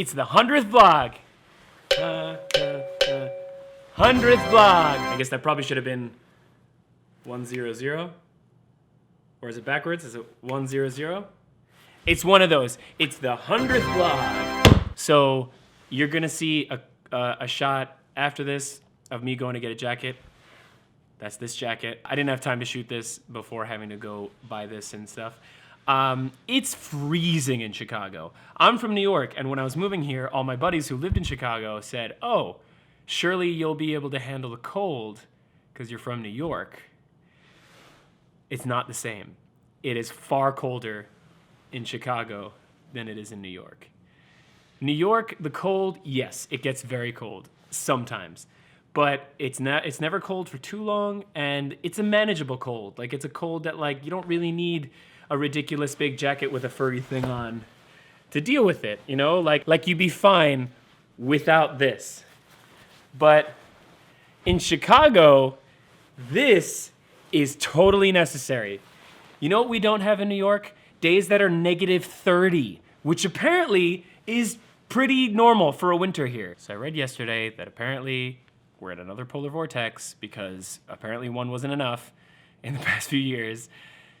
It's the 100th vlog. 100th vlog. I guess that probably should have been 100. Or is it backwards? Is it 100? It's one of those. It's the 100th vlog. So you're gonna see a shot after this of me going to get a jacket. That's this jacket. I didn't have time to shoot this before having to go buy this and stuff. It's freezing in Chicago. I'm from New York, and when I was moving here, all my buddies who lived in Chicago said, oh, surely you'll be able to handle the cold because you're from New York. It's not the same. It is far colder in Chicago than it is in New York. New York, the cold, yes, it gets very cold sometimes. But it's never cold for too long, and it's a manageable cold. Like, it's a cold that, like, you don't really need a ridiculous big jacket with a furry thing on to deal with it, you know? Like you'd be fine without this. But in Chicago, this is totally necessary. You know what we don't have in New York? Days that are -30, which apparently is pretty normal for a winter here. So I read yesterday that apparently we're at another polar vortex because apparently one wasn't enough in the past few years.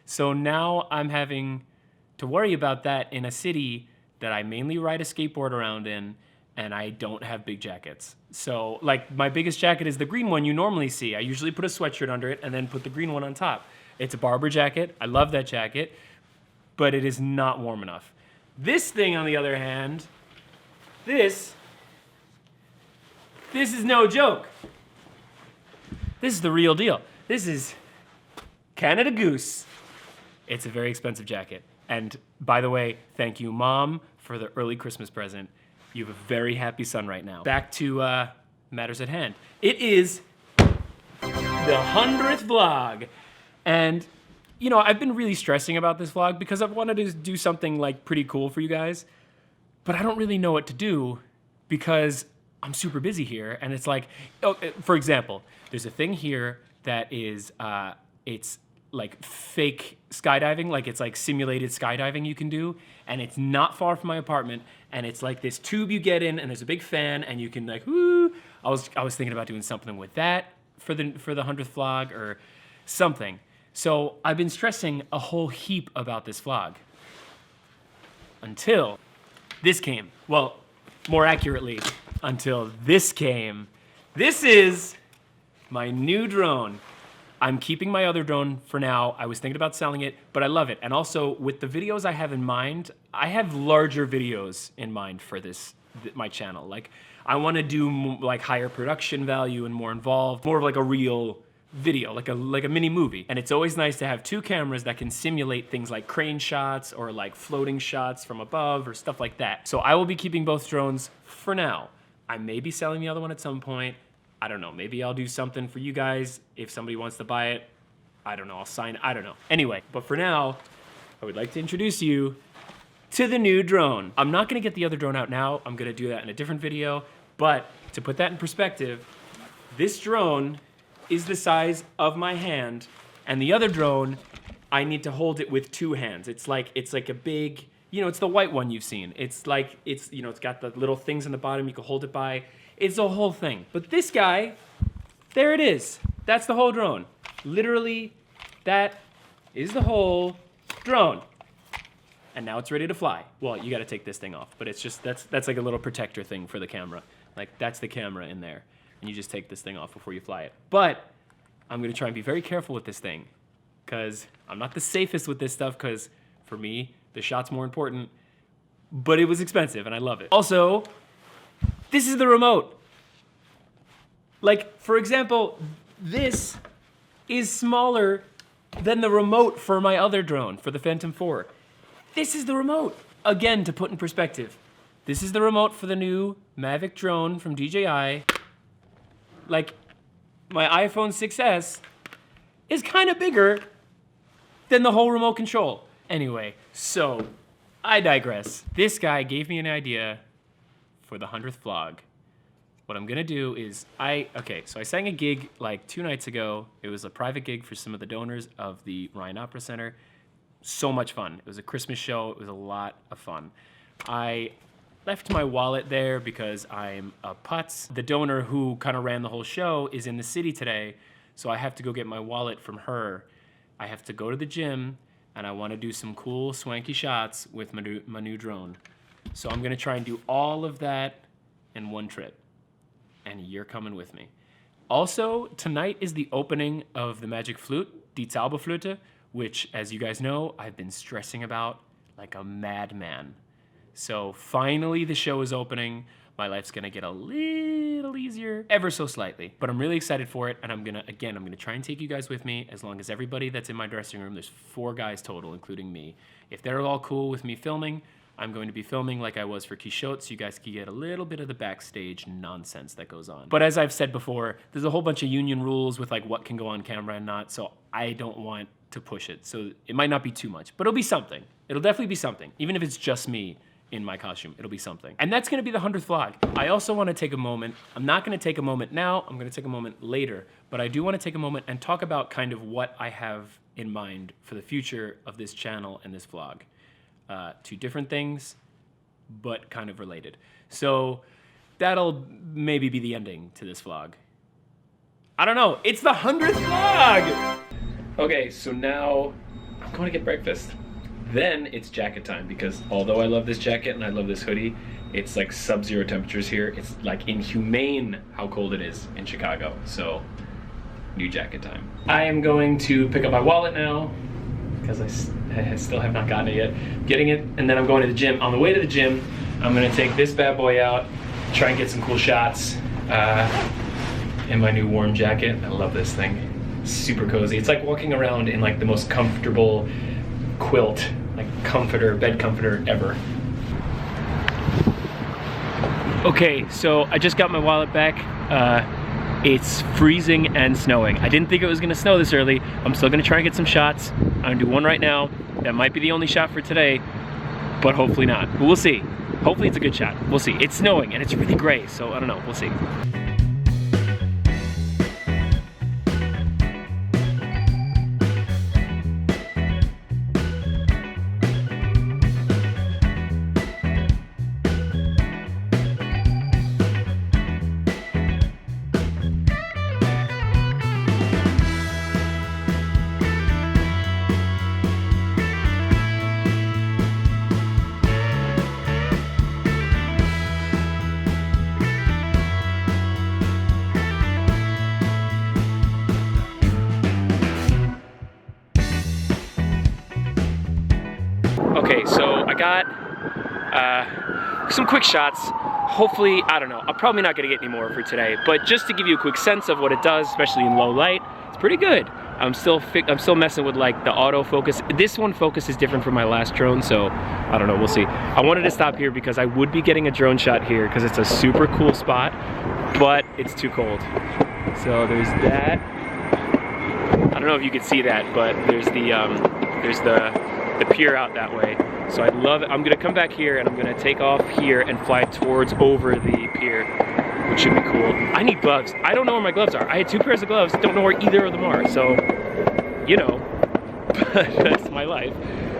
So now I'm having to worry about that in a city that I mainly ride a skateboard around in, and I don't have big jackets. So like my biggest jacket is the green one you normally see. I usually put a sweatshirt under it and then put the green one on top. It's a Barber jacket. I love that jacket, but it is not warm enough. This thing, on the other hand, this is no joke. This is the real deal. This is Canada Goose. It's a very expensive jacket. And by the way, thank you, Mom, for the early Christmas present. You have a very happy son right now. Back to matters at hand. It is the 100th vlog. And, you know, I've been really stressing about this vlog because I've wanted to do something like pretty cool for you guys, but I don't really know what to do because I'm super busy here. And it's like, oh, for example, there's a thing here that is, it's like fake skydiving, like it's like simulated skydiving you can do, and it's not far from my apartment, and it's like this tube you get in, and there's a big fan, and you can like, woo. I was thinking about doing something with that for the 100th vlog or something. So I've been stressing a whole heap about this vlog until this came. Well, more accurately, until this came. This is my new drone. I'm keeping my other drone for now. I was thinking about selling it, but I love it. And also, with the videos I have in mind, I have larger videos in mind for my channel. Like, I want to do like higher production value and more involved, more of like a real video, like a mini movie. And it's always nice to have two cameras that can simulate things like crane shots or like floating shots from above or stuff like that. So I will be keeping both drones for now. I may be selling the other one at some point. I don't know, maybe I'll do something for you guys if somebody wants to buy it. I don't know, I'll sign, I don't know. Anyway, but for now, I would like to introduce you to the new drone. I'm not gonna get the other drone out now. I'm gonna do that in a different video, but to put that in perspective, this drone is the size of my hand, and the other drone, I need to hold it with two hands. It's like a big, you know, it's the white one you've seen. It's like, you know, it's got the little things on the bottom you can hold it by. It's a whole thing. But this guy, there it is. That's the whole drone. Literally, that is the whole drone. And now it's ready to fly. Well, you gotta take this thing off, but it's just, that's like a little protector thing for the camera. Like, that's the camera in there. And you just take this thing off before you fly it. But I'm gonna try and be very careful with this thing, because I'm not the safest with this stuff, because for me, the shot's more important, but it was expensive and I love it. Also, this is the remote. Like, for example, this is smaller than the remote for my other drone, for the Phantom 4. This is the remote. Again, to put in perspective, this is the remote for the new Mavic drone from DJI. Like, my iPhone 6S is kind of bigger than the whole remote control. Anyway, so I digress. This guy gave me an idea for the 100th vlog. What I'm gonna do is, so I sang a gig like 2 nights ago. It was a private gig for some of the donors of the Ryan Opera Center. So much fun. It was a Christmas show. It was a lot of fun. I left my wallet there because I'm a putz. The donor who kind of ran the whole show is in the city today, so I have to go get my wallet from her. I have to go to the gym, and I want to do some cool, swanky shots with my new drone. So I'm gonna try and do all of that in one trip, and you're coming with me. Also, tonight is the opening of the Magic Flute, Die Zauberflöte, which, as you guys know, I've been stressing about like a madman. So finally the show is opening. My life's gonna get a little easier, ever so slightly, but I'm really excited for it. And I'm gonna try and take you guys with me as long as everybody that's in my dressing room, there's 4 guys total, including me. If they're all cool with me filming, I'm going to be filming like I was for Quichotte, so you guys can get a little bit of the backstage nonsense that goes on. But as I've said before, there's a whole bunch of union rules with like what can go on camera and not, so I don't want to push it. So it might not be too much, but it'll be something. It'll definitely be something. Even if it's just me in my costume, it'll be something. And that's gonna be the 100th vlog. I also wanna take a moment. I'm not gonna take a moment now, I'm gonna take a moment later, but I do wanna take a moment and talk about kind of what I have in mind for the future of this channel and this vlog. 2 different things, but kind of related. So that'll maybe be the ending to this vlog. I don't know, it's the 100th vlog! Okay, so now I'm going to get breakfast. Then it's jacket time, because although I love this jacket and I love this hoodie, it's like sub-zero temperatures here. It's like inhumane how cold it is in Chicago. So, new jacket time. I am going to pick up my wallet now, because I still have not gotten it yet. Getting it, and then I'm going to the gym. On the way to the gym, I'm gonna take this bad boy out, try and get some cool shots in my new warm jacket. I love this thing. Super cozy. It's like walking around in like the most comfortable quilt, like comforter, bed comforter ever. Okay, so I just got my wallet back. It's freezing and snowing. I didn't think it was gonna snow this early. I'm still gonna try and get some shots. I'm gonna do one right now. That might be the only shot for today, but hopefully not. But we'll see. Hopefully it's a good shot. We'll see. It's snowing and it's really gray, so I don't know. We'll see. Okay, so I got some quick shots. Hopefully, I don't know, I'm probably not gonna get any more for today, but just to give you a quick sense of what it does, especially in low light, it's pretty good. I'm still messing with like the autofocus. This one focus is different from my last drone, so I don't know, we'll see. I wanted to stop here because I would be getting a drone shot here because it's a super cool spot, but it's too cold. So there's that. I don't know if you can see that, but there's the pier out that way. So I love it. I'm gonna come back here and I'm gonna take off here and fly towards over the pier, which should be cool. I need gloves. I don't know where my gloves are. I had 2 pairs of gloves, don't know where either of them are. So, you know, that's my life.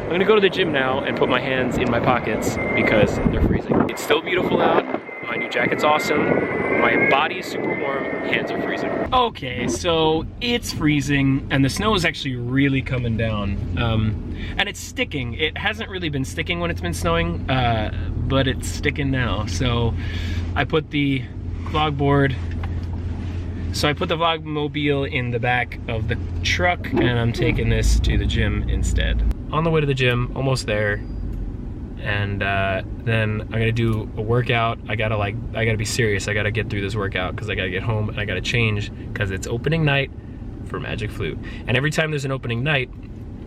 I'm gonna go to the gym now and put my hands in my pockets because they're freezing. It's still beautiful out. My new jacket's awesome. My body is super warm, hands are freezing. Okay, so it's freezing and the snow is actually really coming down. And it's sticking. It hasn't really been sticking when it's been snowing, but it's sticking now. So I put the vlogboard, I put the Vlogmobile in the back of the truck and I'm taking this to the gym instead. On the way to the gym, almost there. And then I'm gonna do a workout. I gotta be serious. I gotta get through this workout because I gotta get home and I gotta change because it's opening night for Magic Flute. And every time there's an opening night,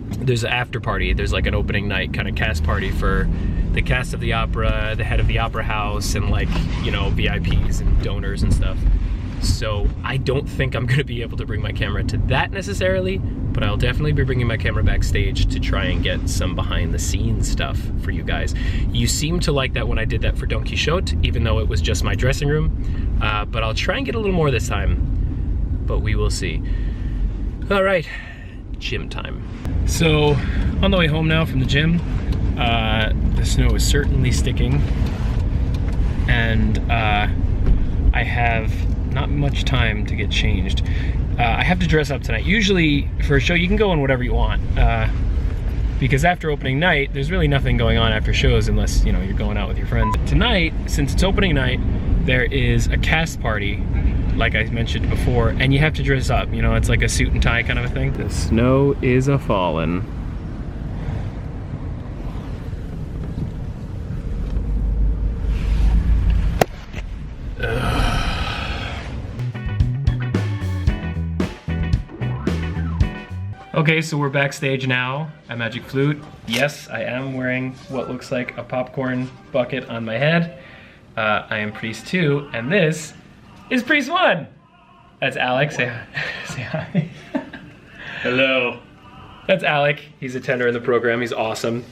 there's an after party. There's like an opening night kind of cast party for the cast of the opera, the head of the opera house, and like, you know, VIPs and donors and stuff. So I don't think I'm gonna be able to bring my camera to that necessarily, but I'll definitely be bringing my camera backstage to try and get some behind the scenes stuff for you guys. You seem to like that when I did that for Don Quichotte, even though it was just my dressing room, but I'll try and get a little more this time, but we will see. All right, gym time. So on the way home now from the gym, the snow is certainly sticking. and I have not much time to get changed. I have to dress up tonight. Usually for a show you can go in whatever you want, because after opening night there's really nothing going on after shows unless, you know, you're going out with your friends. Tonight, since it's opening night, there is a cast party, like I mentioned before, and you have to dress up. You know, it's like a suit and tie kind of a thing. The snow is a-fallen. Okay, so we're backstage now at Magic Flute. Yes, I am wearing what looks like a popcorn bucket on my head. I am Priest 2, and this is Priest 1. That's Alec. Say hi. Hello. That's Alec. He's a tenor in the program. He's awesome.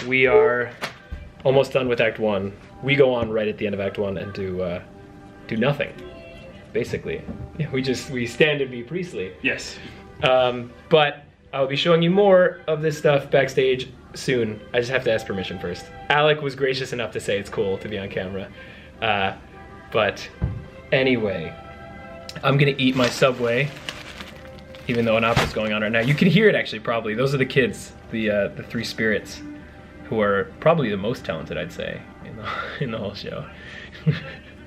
We are almost done with Act 1. We go on right at the end of Act 1 and do nothing, basically. We stand and be priestly. Yes. But I'll be showing you more of this stuff backstage soon. I just have to ask permission first. Alec was gracious enough to say it's cool to be on camera. But anyway, I'm gonna eat my Subway, even though an opera's going on right now. You can hear it actually, probably. Those are the kids, the three spirits, who are probably the most talented, I'd say, in the whole show.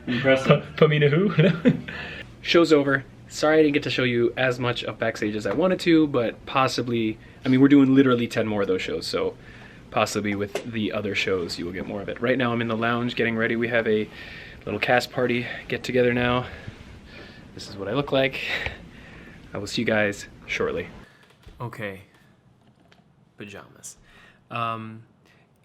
Impressive. Pamina who? Show's over. Sorry I didn't get to show you as much of backstage as I wanted to, but possibly, I mean, we're doing literally 10 more of those shows, so possibly with the other shows you will get more of it. Right now I'm in the lounge getting ready. We have a little cast party get together now. This is what I look like. I will see you guys shortly. Okay, pajamas.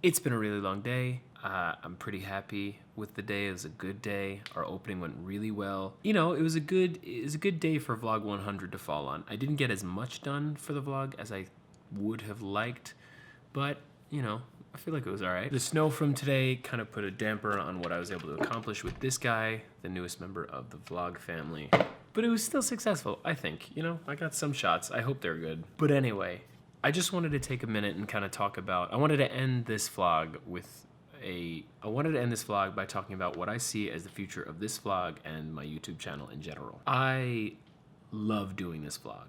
It's been a really long day. I'm pretty happy with the day. It was a good day. Our opening went really well. You know, it was a good day for vlog 100 to fall on. I didn't get as much done for the vlog as I would have liked, but you know, I feel like it was all right. The snow from today kind of put a damper on what I was able to accomplish with this guy, the newest member of the vlog family. But it was still successful, I think. You know, I got some shots. I hope they're good. But anyway, I just wanted to take a minute and kind of talk about, I wanted to end this vlog by talking about what I see as the future of this vlog and my YouTube channel in general. I love doing this vlog.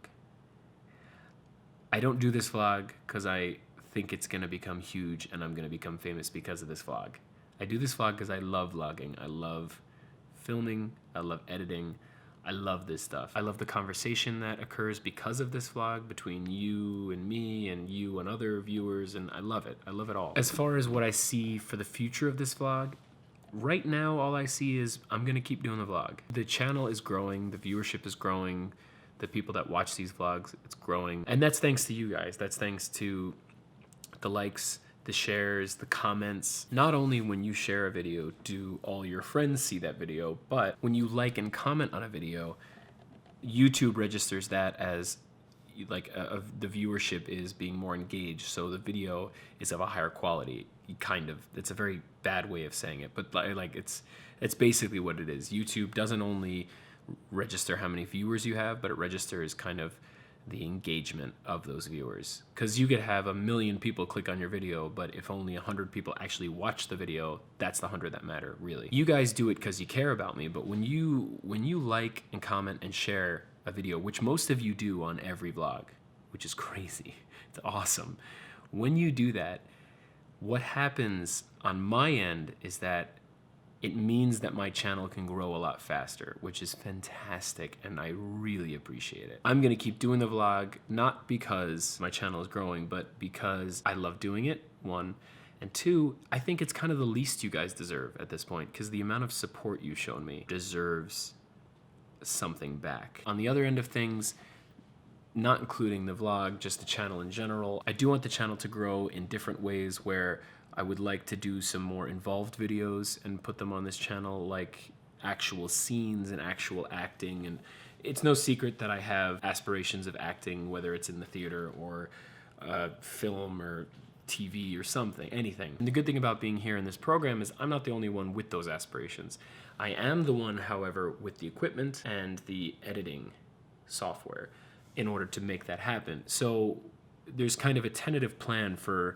I don't do this vlog because I think it's gonna become huge and I'm gonna become famous because of this vlog. I do this vlog because I love vlogging. I love filming. I love editing. I love this stuff. I love the conversation that occurs because of this vlog between you and me and you and other viewers, and I love it. I love it all. As far as what I see for the future of this vlog, right now all I see is I'm gonna keep doing the vlog. The channel is growing, the viewership is growing, the people that watch these vlogs, it's growing. And that's thanks to you guys. That's thanks to the likes, the shares, the comments. Not only when you share a video do all your friends see that video, but when you like and comment on a video, YouTube registers that as like the viewership is being more engaged, so the video is of a higher quality. Kind of, it's a very bad way of saying it, but like it's basically what it is. YouTube doesn't only register how many viewers you have, but it registers kind of the engagement of those viewers. Because you could have 1 million people click on your video, but if only 100 people actually watch the video, that's the 100 that matter, really. You guys do it because you care about me, but when you like and comment and share a video, which most of you do on every vlog, which is crazy, it's awesome. When you do that, what happens on my end is that it means that my channel can grow a lot faster, which is fantastic, and I really appreciate it. I'm gonna keep doing the vlog, not because my channel is growing, but because I love doing it, one, and two, I think it's kind of the least you guys deserve at this point, because the amount of support you've shown me deserves something back. On the other end of things, not including the vlog, just the channel in general, I do want the channel to grow in different ways where I would like to do some more involved videos and put them on this channel, like actual scenes and actual acting. And it's no secret that I have aspirations of acting, whether it's in the theater or film or TV or something, anything. And the good thing about being here in this program is I'm not the only one with those aspirations. I am the one, however, with the equipment and the editing software in order to make that happen. So there's kind of a tentative plan for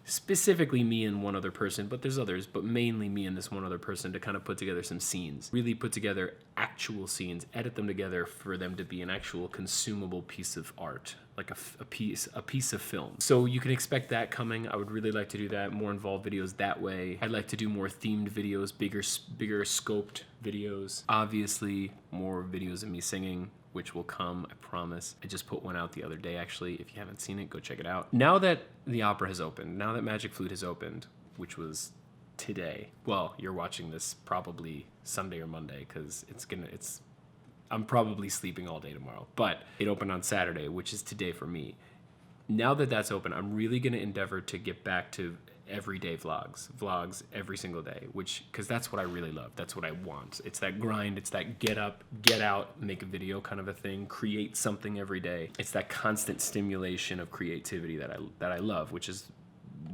specifically me and one other person, but there's others, but mainly me and this one other person to kind of put together some scenes, really put together actual scenes, edit them together for them to be an actual consumable piece of art, like a piece of film. So you can expect that coming. I would really like to do that, more involved videos that way. I'd like to do more themed videos, bigger scoped videos. Obviously, more videos of me singing, which will come, I promise. I just put one out the other day, actually. If you haven't seen it, go check it out. Now that the opera has opened, now that Magic Flute has opened, which was today. Well, you're watching this probably Sunday or Monday, because I'm probably sleeping all day tomorrow. But it opened on Saturday, which is today for me. Now that that's open, I'm really gonna endeavor to get back to everyday vlogs every single day, because that's what I really love. That's what I want. It's that grind. It's that get up, get out, make a video kind of a thing, create something every day. It's that constant stimulation of creativity that I love, which is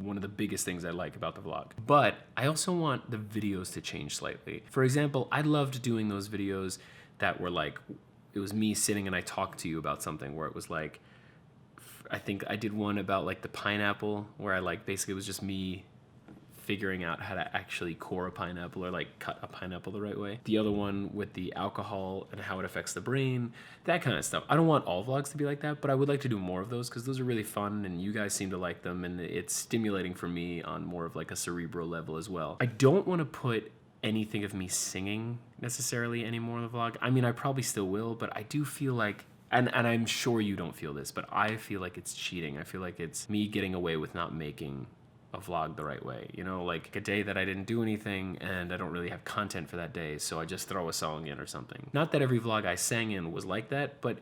one of the biggest things I like about the vlog. But I also want the videos to change slightly. For example, I loved doing those videos that were like, it was me sitting and I talked to you about something, where it was like, I think I did one about like the pineapple, where I like basically it was just me figuring out how to actually core a pineapple or like cut a pineapple the right way. The other one with the alcohol and how it affects the brain, that kind of stuff. I don't want all vlogs to be like that, but I would like to do more of those because those are really fun and you guys seem to like them, and it's stimulating for me on more of like a cerebral level as well. I don't want to put anything of me singing necessarily anymore in the vlog. I mean, I probably still will, but I do feel like, and I'm sure you don't feel this, but I feel like it's cheating. I feel like it's me getting away with not making a vlog the right way. You know, like a day that I didn't do anything and I don't really have content for that day, so I just throw a song in or something. Not that every vlog I sang in was like that, but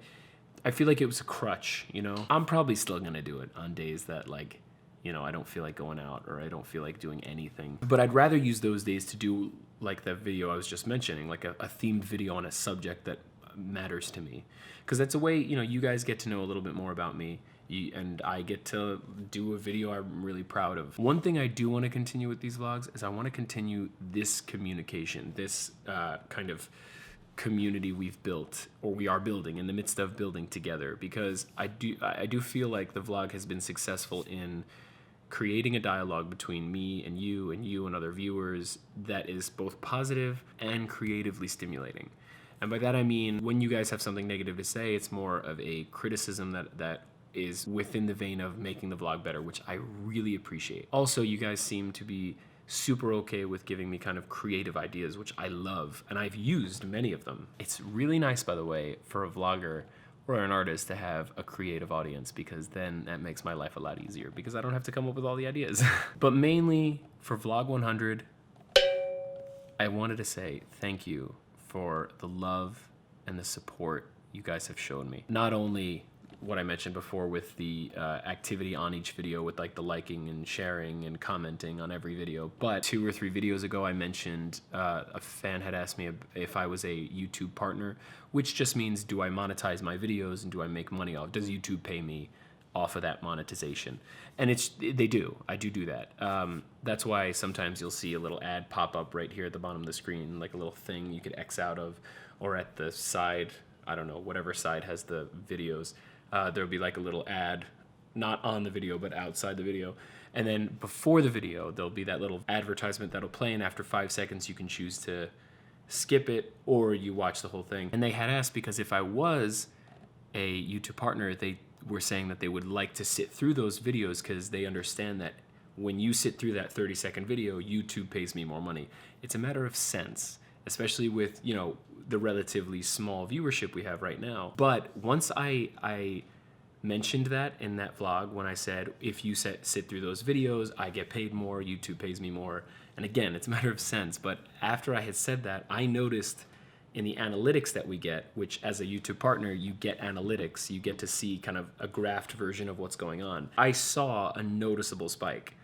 I feel like it was a crutch, you know? I'm probably still gonna do it on days that like, you know, I don't feel like going out or I don't feel like doing anything. But I'd rather use those days to do like that video I was just mentioning, like a themed video on a subject that matters to me. Because that's a way, you know, you guys get to know a little bit more about me, and I get to do a video I'm really proud of. One thing I do want to continue with these vlogs is I want to continue this communication, this kind of community we've built, or we are building, in the midst of building together, because I do feel like the vlog has been successful in creating a dialogue between me and you and other viewers that is both positive and creatively stimulating. And by that I mean, when you guys have something negative to say, it's more of a criticism that is within the vein of making the vlog better, which I really appreciate. Also, you guys seem to be super okay with giving me kind of creative ideas, which I love, and I've used many of them. It's really nice, by the way, for a vlogger or an artist to have a creative audience, because then that makes my life a lot easier, because I don't have to come up with all the ideas. But mainly for Vlog 100, I wanted to say thank you for the love and the support you guys have shown me. Not only what I mentioned before with the activity on each video with like the liking and sharing and commenting on every video, but 2 or 3 videos ago I mentioned a fan had asked me if I was a YouTube partner, which just means, do I monetize my videos and do I make money off? Does YouTube pay me off of that monetization? And they do. I do that. That's why sometimes you'll see a little ad pop up right here at the bottom of the screen, like a little thing you could X out of, or at the side, I don't know, whatever side has the videos, there'll be like a little ad, not on the video, but outside the video. And then before the video, there'll be that little advertisement that'll play, and after 5 seconds, you can choose to skip it or you watch the whole thing. And they had asked, because if I was a YouTube partner, they were saying that they would like to sit through those videos, because they understand that when you sit through that 30-second video, YouTube pays me more money. It's a matter of sense, especially with, you know, the relatively small viewership we have right now. But once I mentioned that in that vlog, when I said, if you sit through those videos, I get paid more, YouTube pays me more. And again, it's a matter of sense. But after I had said that, I noticed in the analytics that we get, which as a YouTube partner, you get analytics, you get to see kind of a graphed version of what's going on. I saw a noticeable spike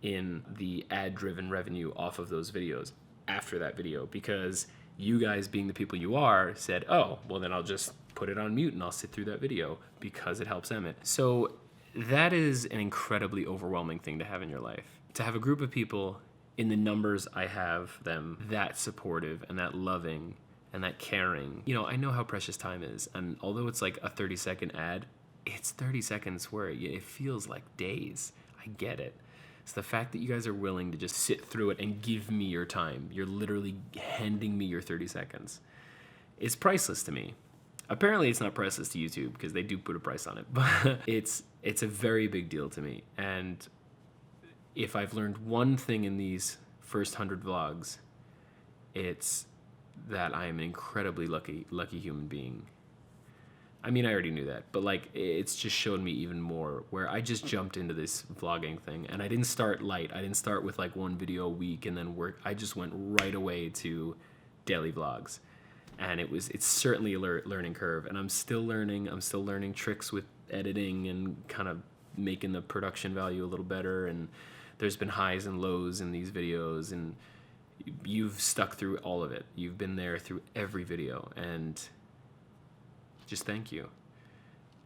in the ad-driven revenue off of those videos after that video, because you guys, being the people you are, said, oh, well then I'll just put it on mute and I'll sit through that video because it helps Emmett. So that is an incredibly overwhelming thing to have in your life. To have a group of people in the numbers I have them, that supportive and that loving and that caring. You know, I know how precious time is, and although it's like a 30-second ad, it's 30 seconds where it feels like days. I get it. It's the fact that you guys are willing to just sit through it and give me your time. You're literally handing me your 30 seconds. It's priceless to me. Apparently it's not priceless to YouTube because they do put a price on it, but it's a very big deal to me. And if I've learned one thing in these first 100 vlogs, it's that I am an incredibly lucky human being. I mean, I already knew that, but like, it's just showed me even more where I just jumped into this vlogging thing, and I didn't start light. I didn't start with like one video a week and then work. I just went right away to daily vlogs, and it's certainly a learning curve, and I'm still learning. I'm still learning tricks with editing and kind of making the production value a little better, and there's been highs and lows in these videos, and you've stuck through all of it. You've been there through every video, and just thank you.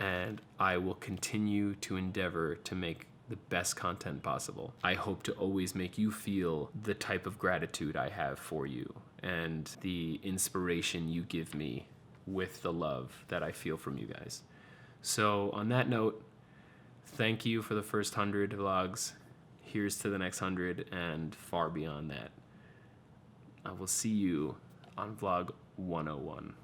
And I will continue to endeavor to make the best content possible. I hope to always make you feel the type of gratitude I have for you and the inspiration you give me with the love that I feel from you guys. So on that note, thank you for the first 100 vlogs. Here's to the next 100 and far beyond that. I will see you on vlog 101.